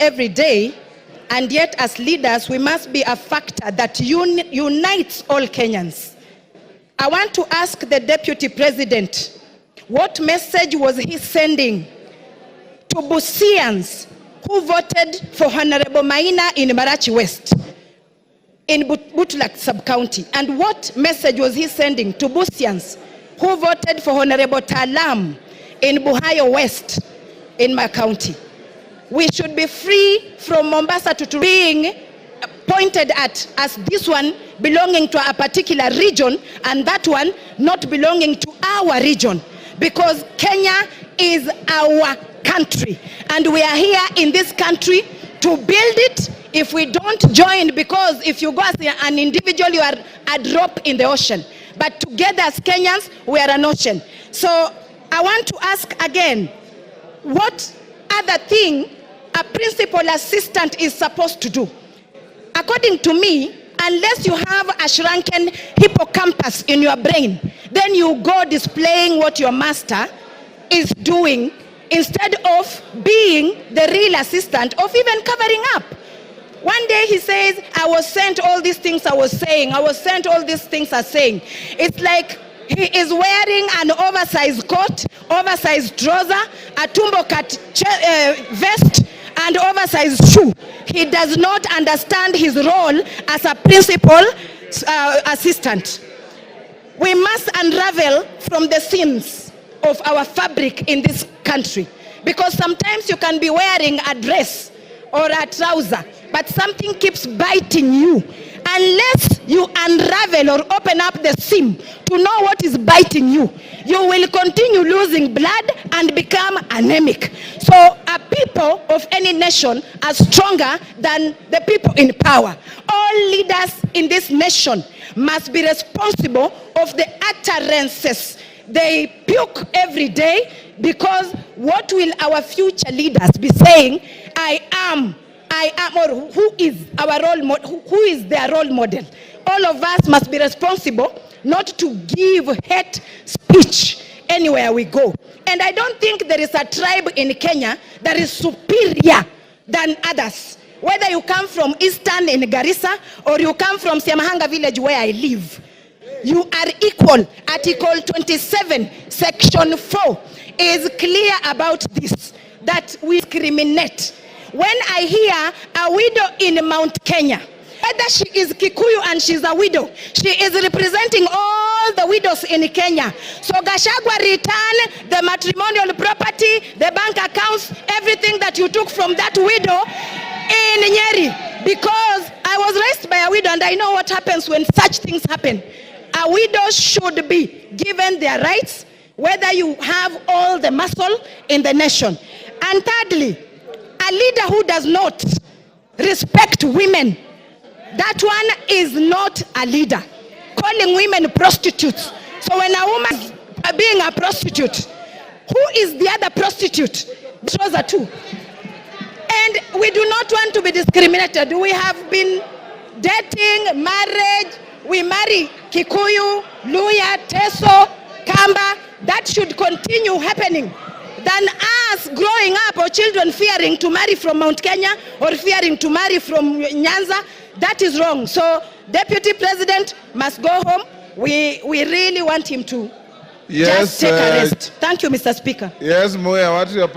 every day, and yet as leaders, we must be a factor that unites all Kenyans. I want to ask the Deputy President, what message was he sending to Busians who voted for Honorable Maina in Marachi West, in Butulak sub-county? And what message was he sending to Busians who voted for Honorable Talam in Buhayo West in my county? We should be free from Mombasa to being pointed at as this one belonging to a particular region and that one not belonging to our region, because Kenya is our country and we are here in this country to build it. If we don't join, because if you go as an individual, you are a drop in the ocean, but together as Kenyans, we are an ocean. So I want to ask again, what other thing a principal assistant is supposed to do? According to me, unless you have a shrunken hippocampus in your brain, then you go displaying what your master is doing instead of being the real assistant, of even covering up. One day he says, I was sent all these things I was saying, I was sent all these things I'm saying. It's like he is wearing an oversized coat, oversized trouser, a tumbo cut vest, and oversized shoe. He does not understand his role as a principal assistant. We must unravel from the seams of our fabric in this country, because sometimes you can be wearing a dress or a trouser, but something keeps biting you. Unless you unravel or open up the seam to know what is biting you, you will continue losing blood and become anemic. So a people of any nation are stronger than the people in power. All leaders in this nation must be responsible of the utterances they puke every day, because what will our future leaders be saying? I am, or who is our role model? Who is their role model? All of us must be responsible not to give hate speech anywhere we go. And I don't think there is a tribe in Kenya that is superior than others. Whether you come from Eastern in Garissa or you come from Siamahanga village where I live, you are equal. Article 27, Section 4 is clear about this, that we discriminate. When I hear a widow in Mount Kenya, whether she is Kikuyu and she's a widow, she is representing all the widows in Kenya. So Gachagua return the matrimonial property, the bank accounts, everything that you took from that widow in Nyeri. Because I was raised by a widow and I know what happens when such things happen. A widow should be given their rights, whether you have all the muscle in the nation. And thirdly, a leader who does not respect women, that one is not a leader. Calling women prostitutes. So when a woman is being a prostitute, who is the other prostitute? Those are two. And we do not want to be discriminated. We have been dating, marriage, we marry Kikuyu, Luya, Teso, Kamba. That should continue happening than us growing up or children fearing to marry from Mount Kenya or fearing to marry from Nyanza. That is wrong. So Deputy President must go home. We really want him to just take a rest. Thank you, Mr. Speaker. Yes, Moya, what's your